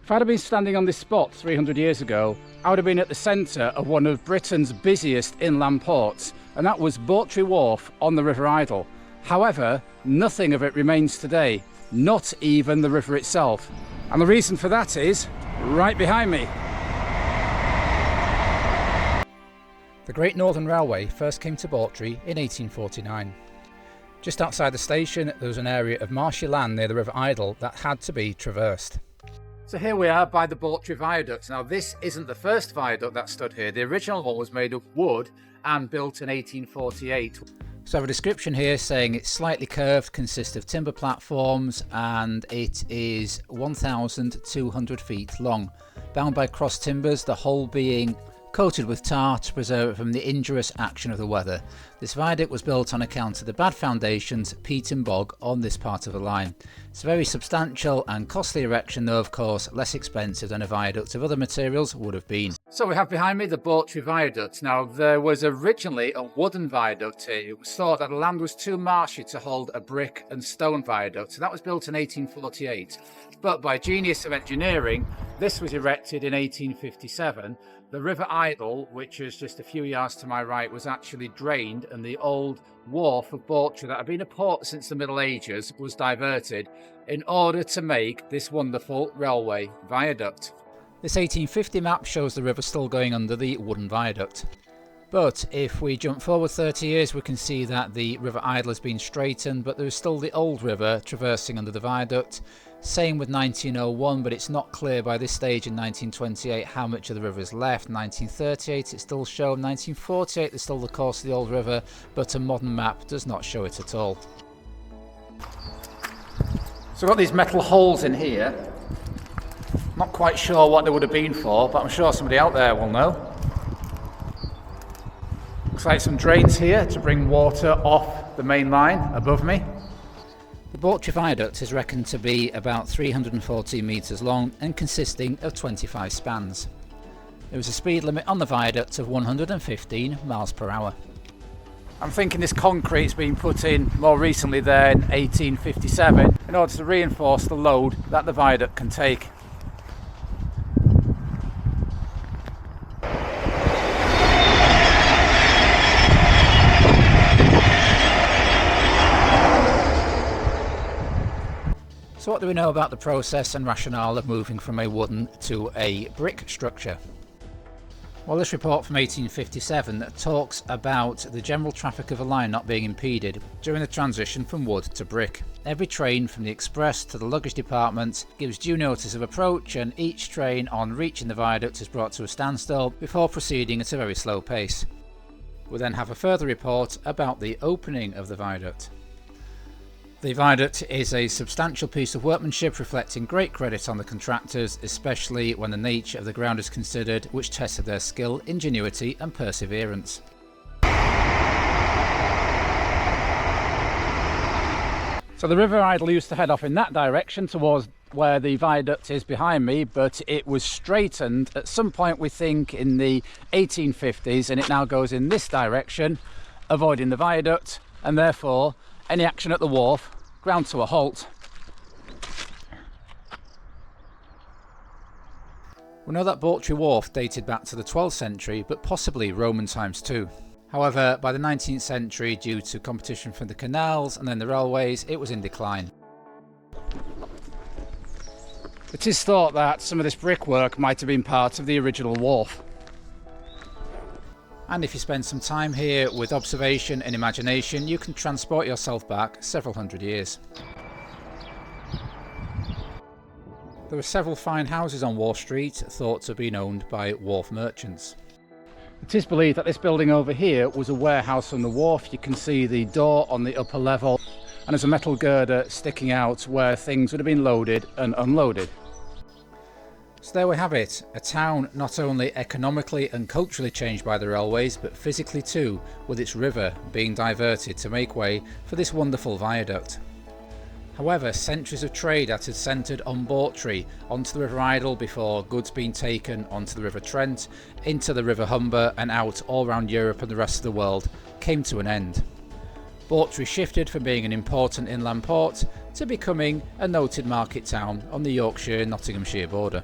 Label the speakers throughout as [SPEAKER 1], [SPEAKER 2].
[SPEAKER 1] If I'd have been standing on this spot 300 years ago, I would have been at the centre of one of Britain's busiest inland ports, and that was Bawtry Wharf on the River Idle. However, nothing of it remains today, not even the river itself. And the reason for that is right behind me. The Great Northern Railway first came to Bawtry in 1849. Just outside the station, there was an area of marshy land near the River Idle that had to be traversed. So here we are by the Bawtry Viaduct. Now this isn't the first viaduct that stood here. The original one was made of wood and built in 1848. So I have a description here saying it's slightly curved, consists of timber platforms, and it is 1,200 feet long. Bound by cross timbers, the whole being coated with tar to preserve it from the injurious action of the weather. This viaduct was built on account of the bad foundations, peat and bog on this part of the line. It's a very substantial and costly erection, though of course less expensive than a viaduct of other materials would have been. So we have behind me the Bawtry Viaduct. Now there was originally a wooden viaduct here. It was thought that the land was too marshy to hold a brick and stone viaduct, so that was built in 1848. But by genius of engineering, this was erected in 1857. The River Idle, which is just a few yards to my right, was actually drained, and the old wharf of Bawtry that had been a port since the Middle Ages was diverted in order to make this wonderful railway viaduct. This 1850 map shows the river still going under the wooden viaduct. But if we jump forward 30 years, we can see that the River Idle has been straightened, but there is still the old river traversing under the viaduct. Same with 1901, but it's not clear by this stage in 1928 how much of the river is left. 1938 it's still shown. 1948 there's still the course of the old river, but a modern map does not show it at all. So I've got these metal holes in here. Not quite sure what they would have been for, but I'm sure somebody out there will know. Looks like some drains here to bring water off the main line above me. The Bawtry Viaduct is reckoned to be about 314 metres long and consisting of 25 spans. There is a speed limit on the viaduct of 115 miles per hour. I'm thinking this concrete's been put in more recently than 1857 in order to reinforce the load that the viaduct can take. So what do we know about the process and rationale of moving from a wooden to a brick structure? Well, this report from 1857 talks about the general traffic of a line not being impeded during the transition from wood to brick. Every train from the express to the luggage department gives due notice of approach, and each train on reaching the viaduct is brought to a standstill before proceeding at a very slow pace. We then have a further report about the opening of the viaduct. The viaduct is a substantial piece of workmanship reflecting great credit on the contractors, especially when the nature of the ground is considered, which tested their skill, ingenuity and perseverance. So the River Idle used to head off in that direction towards where the viaduct is behind me, but it was straightened at some point, we think, in the 1850s, and it now goes in this direction, avoiding the viaduct, and therefore any action at the wharf ground to a halt. We know that Bawtry Wharf dated back to the 12th century, but possibly Roman times too. However, by the 19th century, due to competition from the canals and then the railways, it was in decline. It is thought that some of this brickwork might have been part of the original wharf. And if you spend some time here with observation and imagination, you can transport yourself back several hundred years. There were several fine houses on Wharf Street thought to have been owned by wharf merchants. It is believed that this building over here was a warehouse on the wharf. You can see the door on the upper level, and there's a metal girder sticking out where things would have been loaded and unloaded. So there we have it, a town not only economically and culturally changed by the railways, but physically too, with its river being diverted to make way for this wonderful viaduct. However, centuries of trade that had centred on Bawtry onto the River Idle before goods being taken onto the River Trent, into the River Humber and out all around Europe and the rest of the world came to an end. Bawtry shifted from being an important inland port to becoming a noted market town on the Yorkshire-Nottinghamshire border.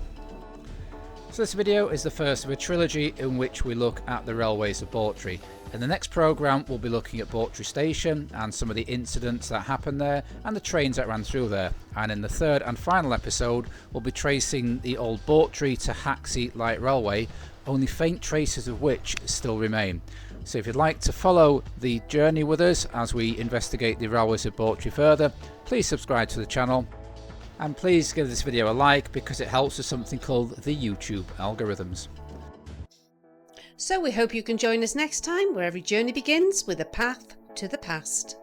[SPEAKER 1] So this video is the first of a trilogy in which we look at the railways of Bawtry. In the next programme we'll be looking at Bawtry Station and some of the incidents that happened there and the trains that ran through there. And in the third and final episode we'll be tracing the old Bawtry to Hacksey light railway, only faint traces of which still remain. So if you'd like to follow the journey with us as we investigate the railways of Bawtry further, please subscribe to the channel. And please give this video a like because it helps with something called the YouTube algorithms.
[SPEAKER 2] So we hope you can join us next time where every journey begins with a path to the past.